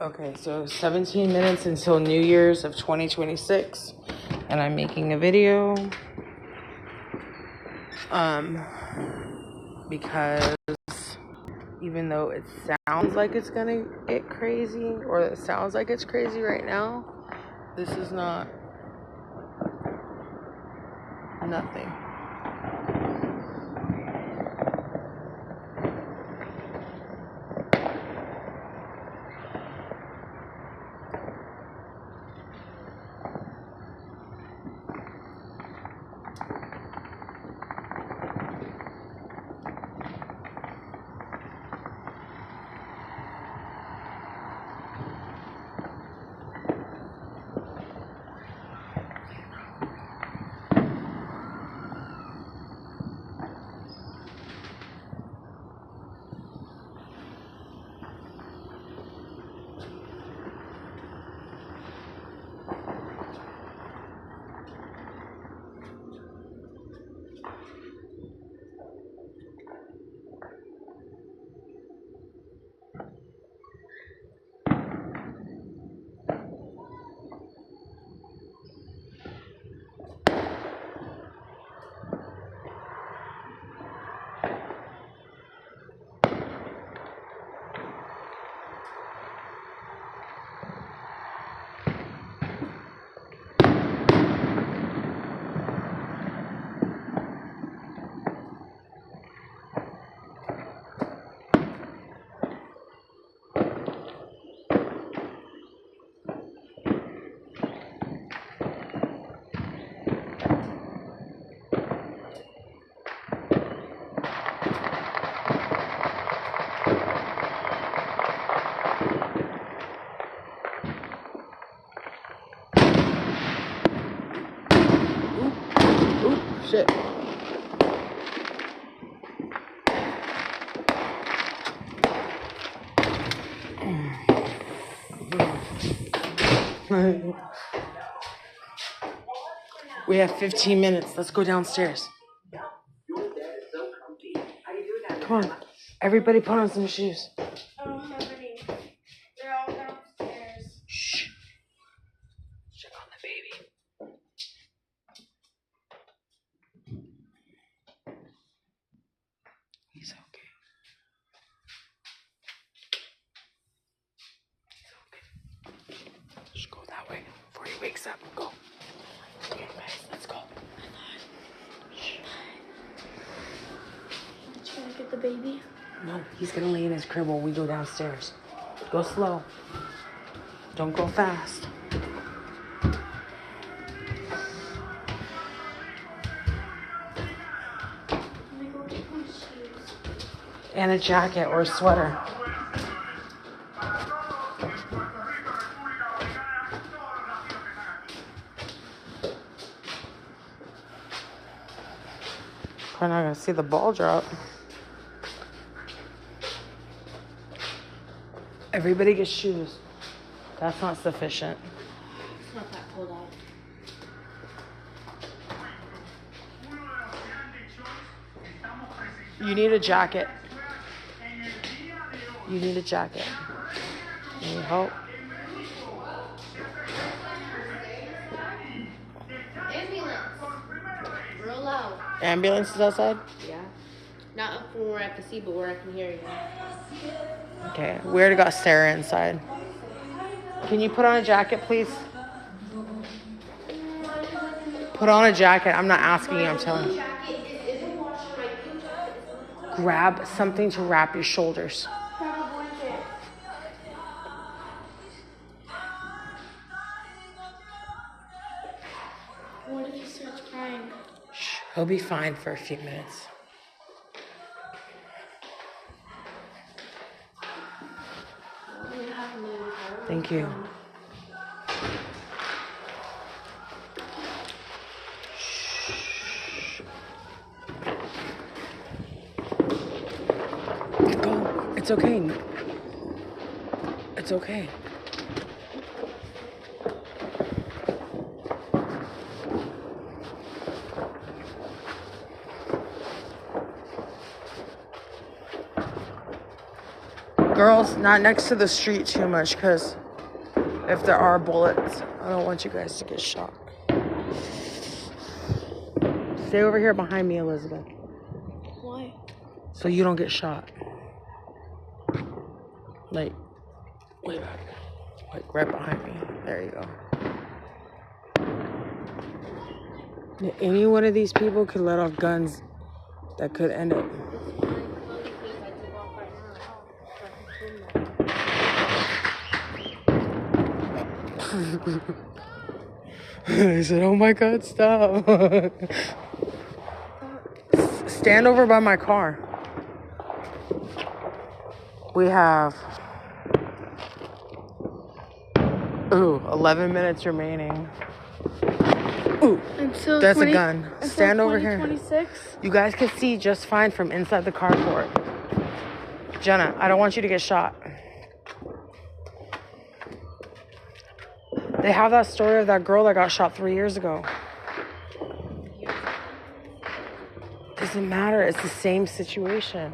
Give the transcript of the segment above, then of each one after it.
Okay, so 17 minutes until New Year's of 2026, and I'm making a video, because even though it sounds like it's gonna get crazy, or it sounds like it's crazy right now, this is not nothing. Shit. We have 15 minutes. Let's go downstairs. Come on. Everybody put on some shoes. I don't have any. They're all downstairs. Shh. Check on the baby. He's okay. He's okay. Just go that way before he wakes up. Go. Okay, guys, let's go. Shh. Should I get the baby? No, he's gonna lay in his crib while we go downstairs. Go slow. Don't go fast. And a jacket or a sweater. Probably not gonna see the ball drop. Everybody gets shoes. That's not sufficient. It's not that cold out. You need a jacket. You need a jacket. You need help? Ambulance. Real loud. Ambulance is outside? Yeah. Not from where I can see, but where I can hear you. Okay, we already got Sarah inside. Can you put on a jacket, please? Put on a jacket. I'm not asking you, I'm telling you. Grab something to wrap your shoulders. What if he starts crying? Shh, he'll be fine for a few minutes. Thank you. Shh. Go. It's okay. It's okay. Girls, not next to the street too much, because if there are bullets, I don't want you guys to get shot. Stay over here behind me, Elizabeth. Why? So you don't get shot. Like, way back. Like, right behind me. There you go. Any one of these people could let off guns that could end it. I said, oh my God, stop. Stand over by my car. We have 11 minutes remaining. Ooh, Until that's a gun. Stand over here. 2026? You guys can see just fine from inside the carport. Jenna, I don't want you to get shot. They have that story of that girl that got shot 3 years ago. Doesn't matter. It's the same situation.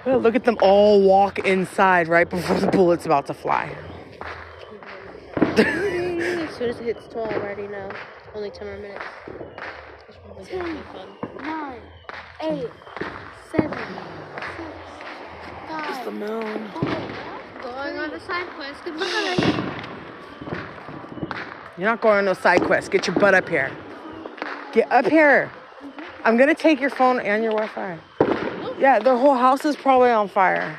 Yeah, look at them all walk inside right before the bullet's about to fly. As soon as it hits 12, I already know. Only 10 more minutes. 10, 9, 8, 7, 6, 5. It's the moon. Going on a side quest. Goodbye. You're not going on no side quest. Get your butt up here. Get up here. I'm going to take your phone and your Wi-Fi. Yeah, their whole house is probably on fire.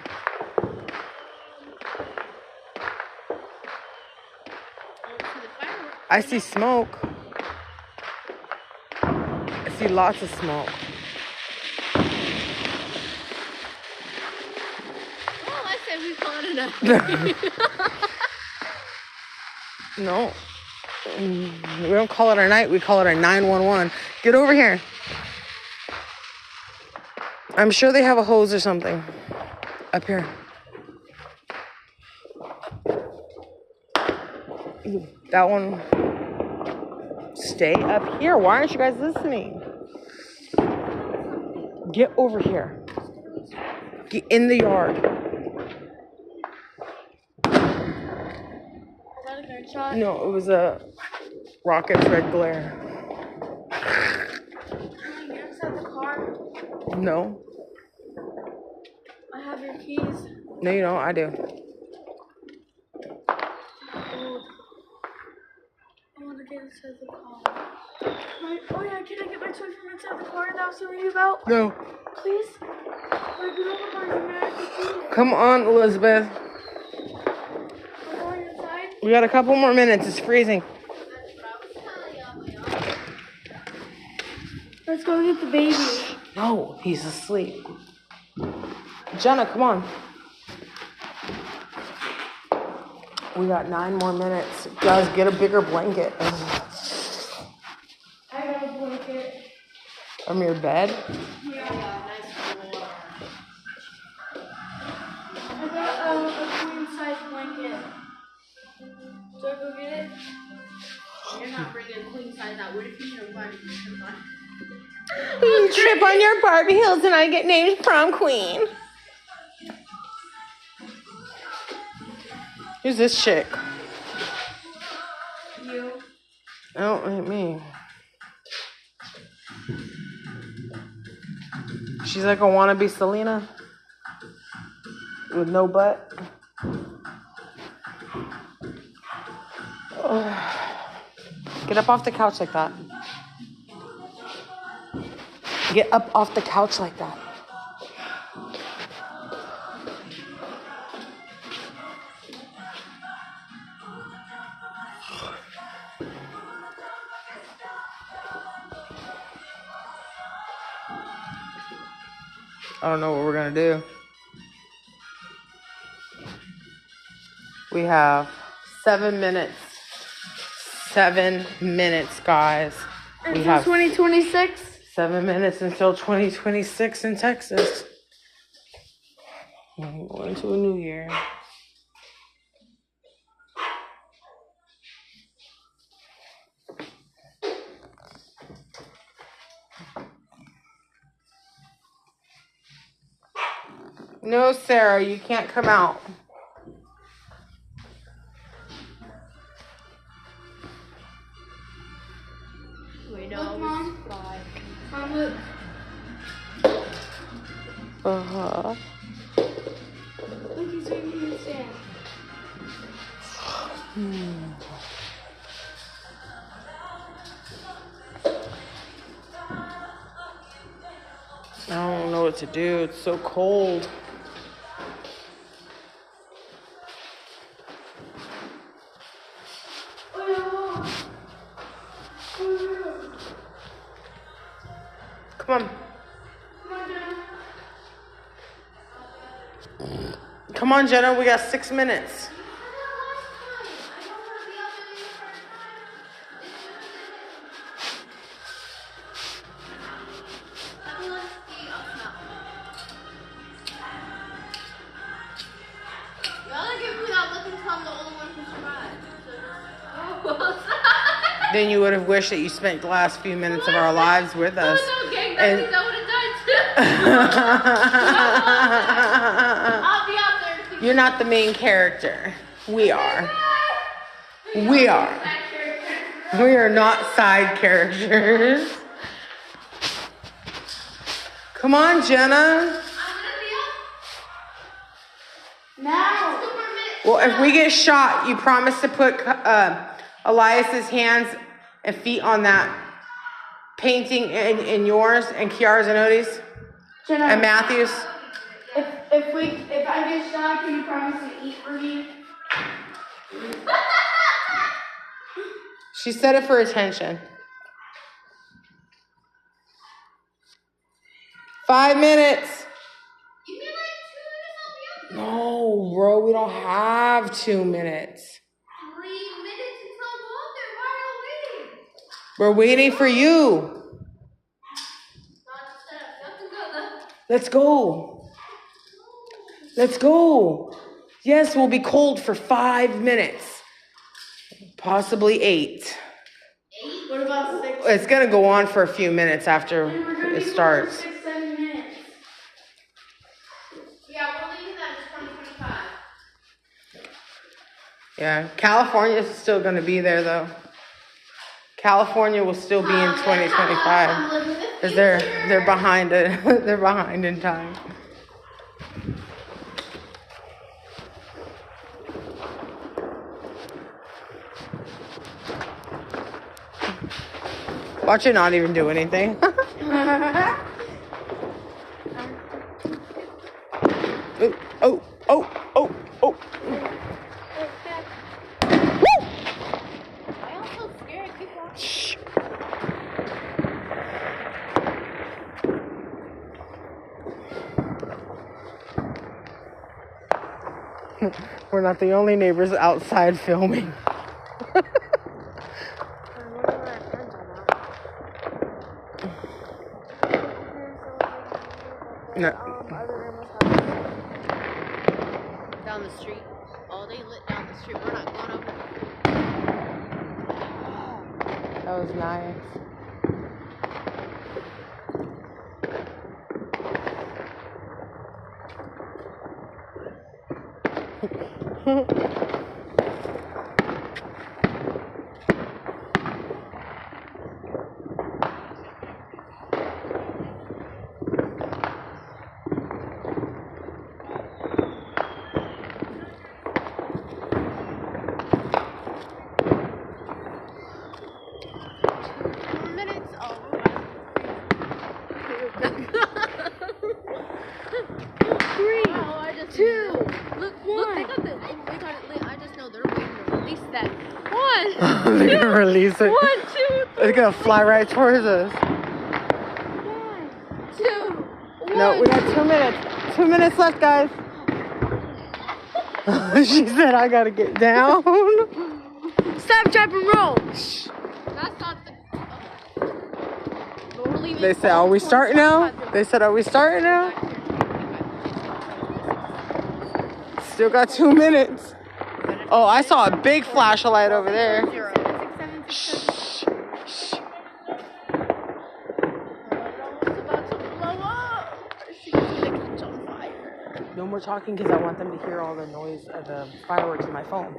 I see smoke. I see lots of smoke. Oh, I said we call it enough. No. We don't call it a night. We call it a 911. Get over here. I'm sure they have a hose or something. Up here. That one. Stay up here. Why aren't you guys listening? Get over here. Get in the yard. No, it was a rocket's red glare. Can you inside the car? No. I have your keys. No, you don't. I do. I want to get inside the car. Oh yeah, can I get my toy from inside the car that I was telling you about? No. Please? Like, you don't want my American keys? Come on, Elizabeth. I'm going inside. We got a couple more minutes. It's freezing. Let's go get the baby. No, he's asleep. Jenna, come on. We got 9 more minutes. Guys, get a bigger blanket. I got a blanket. From your bed? Yeah. I got a queen size blanket. Do I go get it? You're not bringing a queen size out. What if you should find it? You trip on your Barbie heels and I get named prom queen. Who's this chick? You. Oh, ain't me. She's like a wannabe Selena with no butt. Get up off the couch like that. Get up off the couch like that. I don't know what we're gonna do. We have 7 minutes. 7 minutes, guys. We Until have 2026? 7 minutes until 2026 in Texas. We're going to a new year. No, Sarah, you can't come out. Wait, Look, Mom. Mom, look. Uh-huh. Look, he's right in the sand. I don't know what to do. It's so cold. Come on. Come on, Jenna. We got 6 minutes. Then you would have wished that you spent the last few minutes of our lives with us. No, gang, And- I would have done too. I'll be out there. You're not the main character. We are. We are. We are not side characters. Come on, Jenna. Now. Well, if we get shot, you promise to put Elias's hands and feet on that painting in yours and Kiara's and Odie's Jenna, and Matthew's. If I get shot, can you promise to eat for me? She said it for attention. 5 minutes. You mean like 2 minutes? No, bro, we don't have 2 minutes. 3 minutes until I go up there. Why are you waiting? We're waiting for you. Let's go. Let's go. Yes, we'll be cold for 5 minutes. Possibly 8. 8? What about 6? It's going to go on for a few minutes after it starts. 6, 7 minutes. Yeah, we're leaving that in 2025. Yeah, California is still going to be there, though. California will still be in 2025 because they're behind it. They're behind in time. Watch it not even do anything. Oh, oh, oh, oh, oh. I also scared. Keep walking. Shh. We're not the only neighbors outside filming. No. Down the street. All day lit down the street. We're not going over. That was nice. They're gonna release it. 1, 2, 3. It's gonna fly right towards us. 1, 2. No, we got 2 minutes. 2 minutes left, guys. She said, I gotta get down. Stop, drop, and roll. Shh. That's not the. They said, are we starting now? They said, are we starting now? Still got 2 minutes. Oh, I saw a big flashlight over there. 0. Shh. Shh. It's about to blow up. She's gonna catch on fire. No more talking because I want them to hear all the noise of the fireworks in my phone.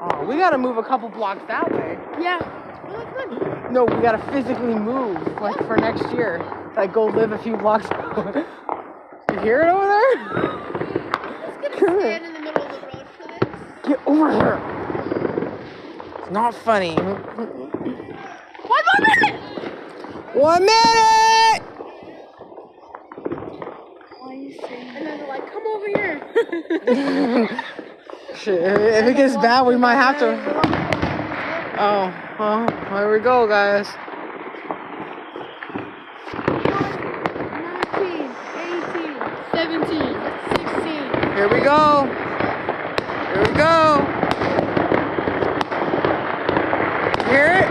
Oh, we gotta move a couple blocks that way. Yeah. Well, that's good. No, we gotta physically move, like for next year. Like go live a few blocks. You hear it over there? Let's get a stand in the middle of the road for this. Get over here. It's not funny. 1 more minute! 1 minute! Why are you saying? And then they're like, come over here. Shit, if it gets bad, we might have to. Oh, well, here we go, guys. 19, 18, 17, 16. Here we go. Here we go. You hear it?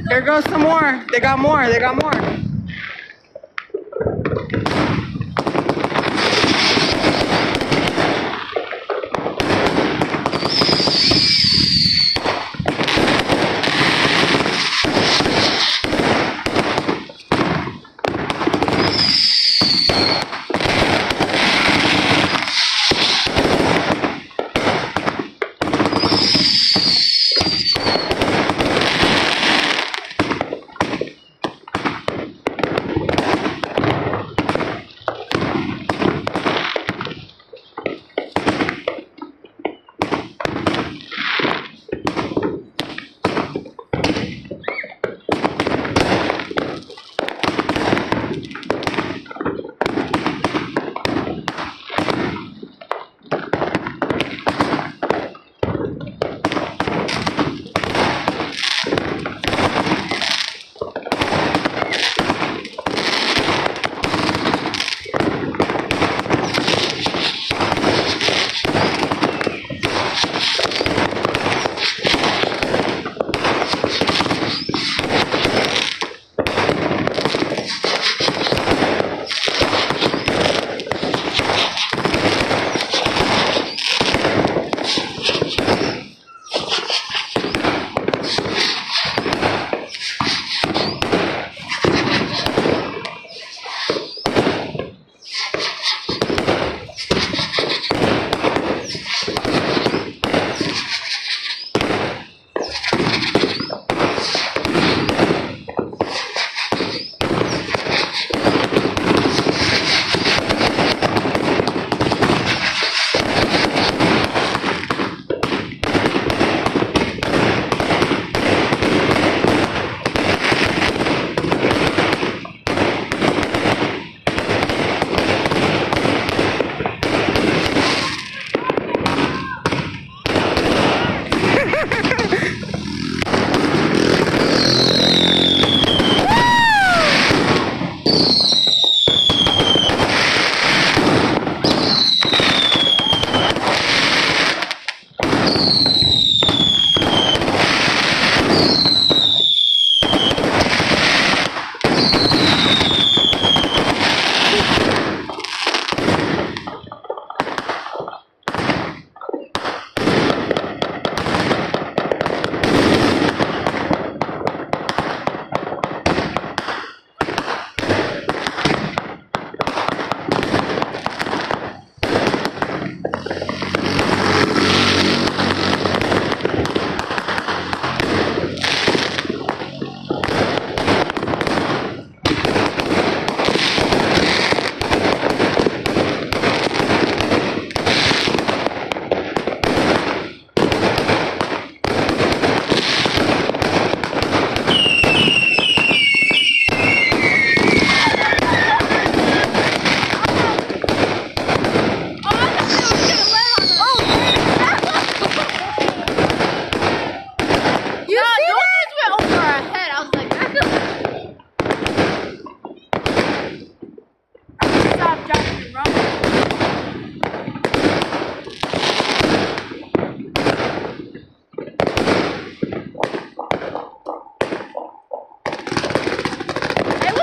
Here goes some more. They got more. They got more.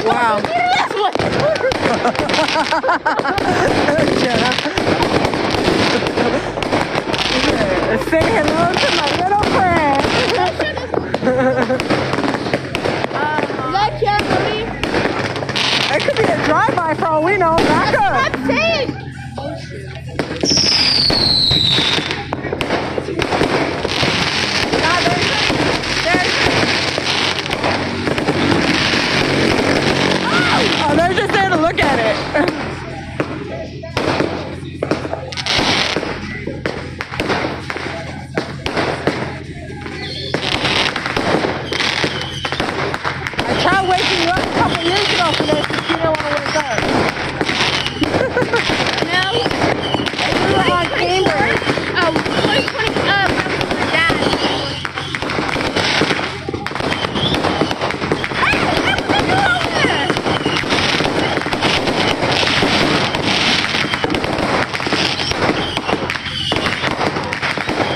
Wow. Say hello to my little friend. Is that Kennedy? It could be a drive-by for all we know. Back up. I'm saying. Oh, they're just there to look at it. I tried waking you up a couple years ago for this, but you didn't want to wake up. No. We were on Cambridge. Oh, 2020. My dad.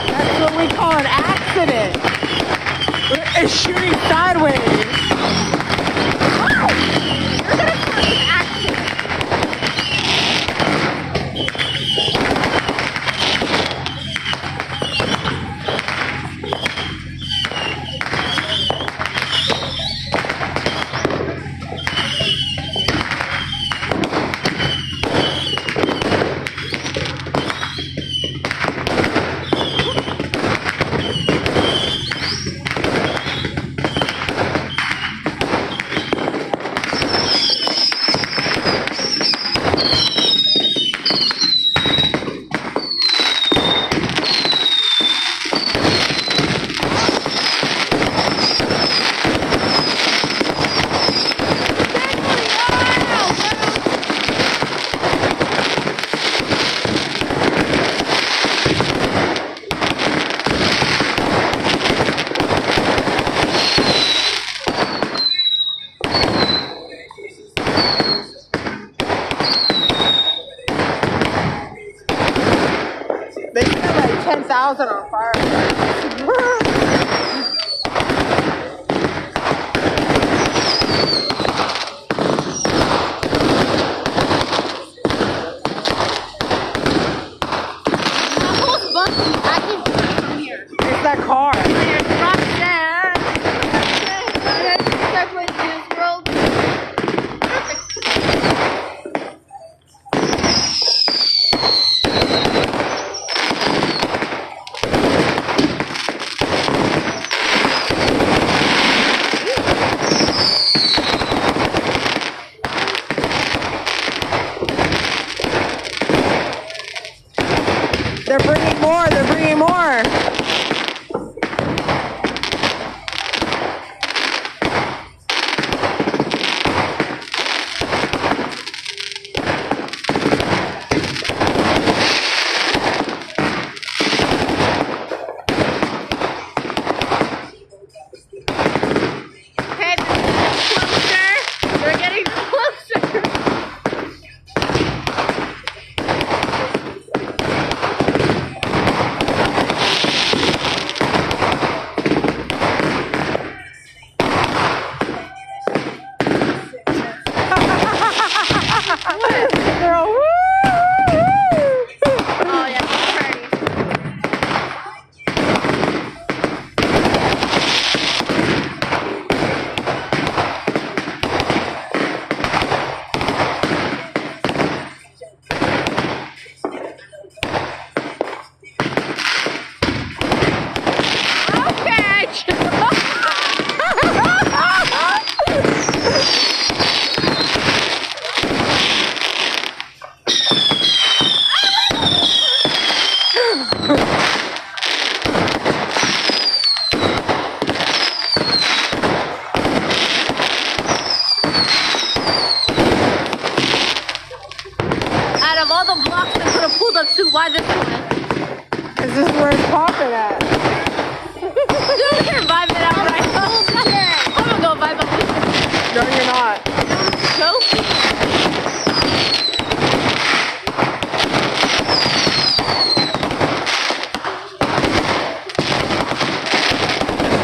That's what we call an accident. It's shooting sideways.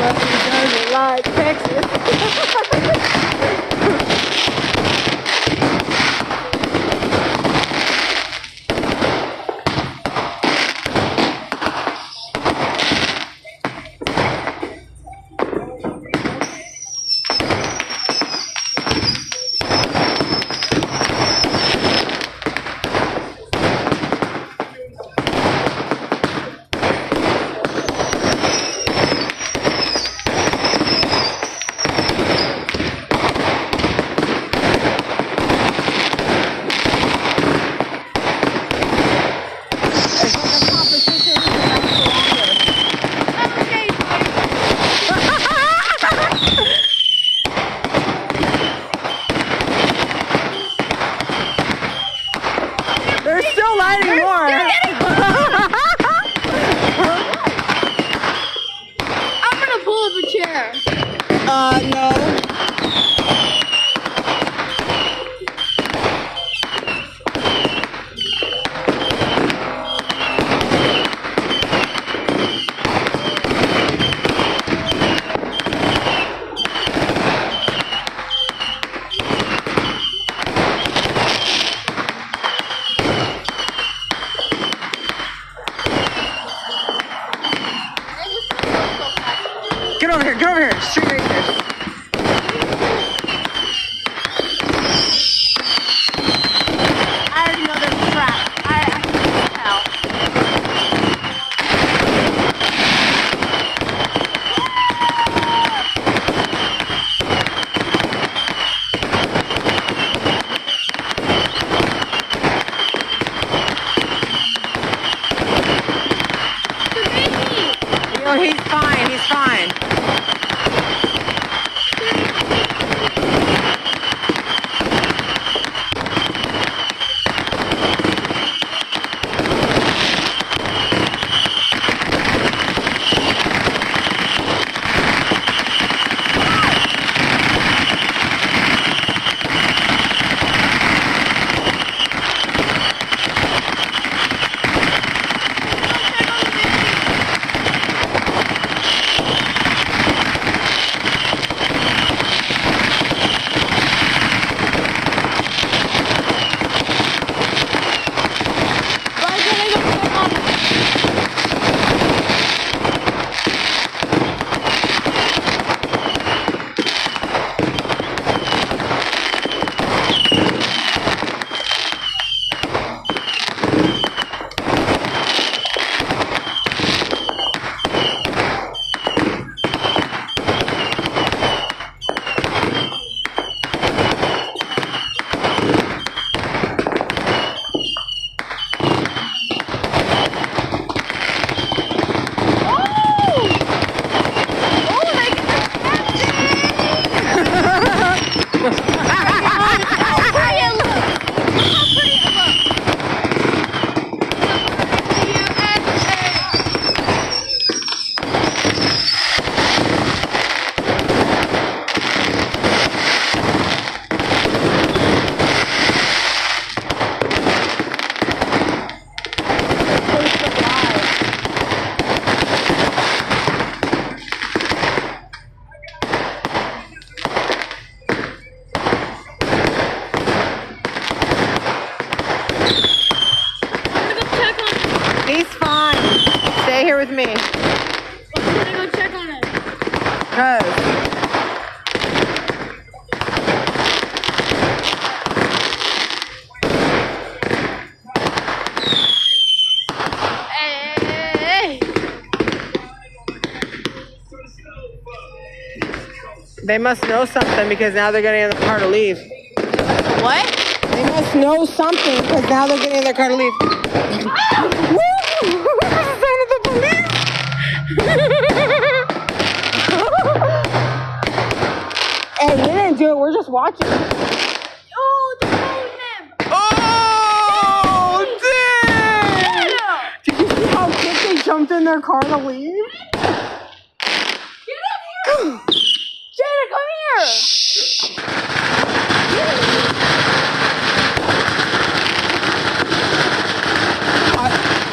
but he doesn't like Texas. They're still lighting more. I'm gonna pull up a chair. No. Get over here, street racers. I already know there's a trap. I can tell. No, he's fine, he's fine. Stay here with me. I'm gonna go check on it. Cause Hey. they must know something because now they're getting in the car to leave. What? They must know something because now they're getting in their car to leave. Woo! Son of the police! Hey, we didn't do it. We're just watching. Oh, they're following him. Oh, dang! Did you see how quick they jumped in their car to leave? Get up here! Jada, come here!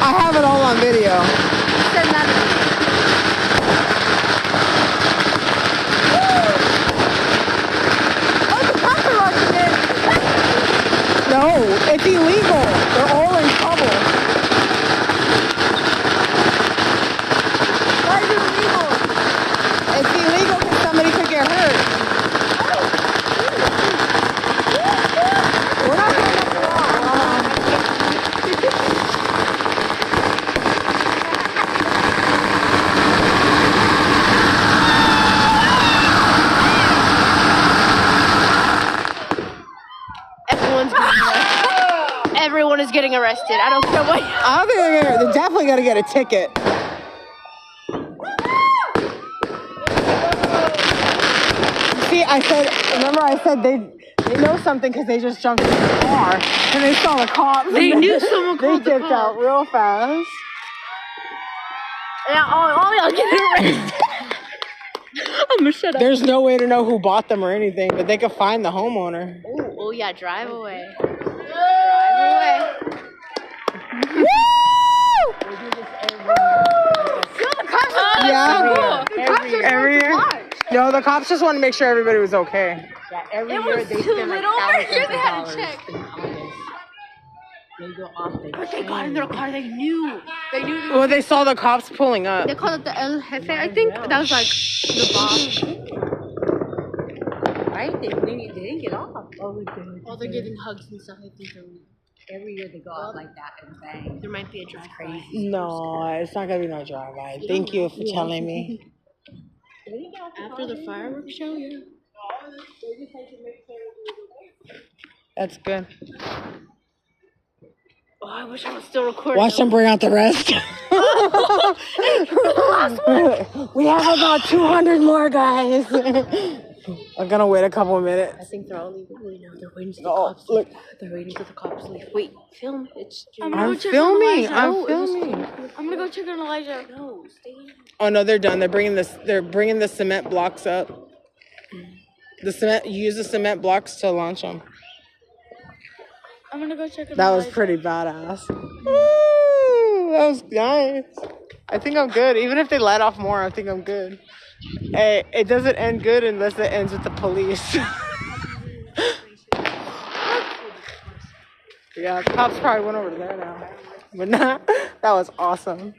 I have it all on video. Send that to me. getting arrested. I don't care what. I don't think they're definitely gonna get a ticket. See, remember I said they know something because they just jumped in the car and they saw the cops. They knew someone called the They dipped out cops. real fast. Yeah, all y'all getting arrested. I'm gonna shut up. There's no way to know who bought them or anything, but they could find the homeowner. Oh yeah, drive away. Drive away. Yeah. Every year. Large. No, the cops just want to make sure everybody was okay. Yeah, every It year was they too spend like little. thousands Here of they had to dollars check. in August. They go off the But they got in chain. their car. They knew. They knew. Well, they saw the cops pulling up. They called it the El Jefe. I think that was like the boss. Right? They didn't get off. Oh, they're giving hugs and stuff. I think Every year they go off like that and bang. there might be a drive crazy. No, it's not gonna be no drive-by. Thank you for telling me. After the fireworks show, yeah. That's good. Oh, I wish I was still recording. Watch them bring out the rest. We have about 200 more guys. I'm gonna wait a couple of I minutes. think they're all leaving. Wait, no, they're waiting till the Oh, cops look. leave. They're waiting till the cops leave. Wait, film. It's I'm I'm gonna check on filming. Elijah. I'm filming. I'm gonna go check on Elijah. No, stay in. Oh no, they're done. They're bringing this. They're bringing the cement blocks up. The cement. You use the cement blocks to launch them. I'm gonna go check on That was Elijah. pretty badass. Ooh, that was nice. I think I'm good. Even if they let off more, I think I'm good. Hey, it doesn't end good unless it ends with the police. Yeah, cops probably went over there now. But nah, that was awesome.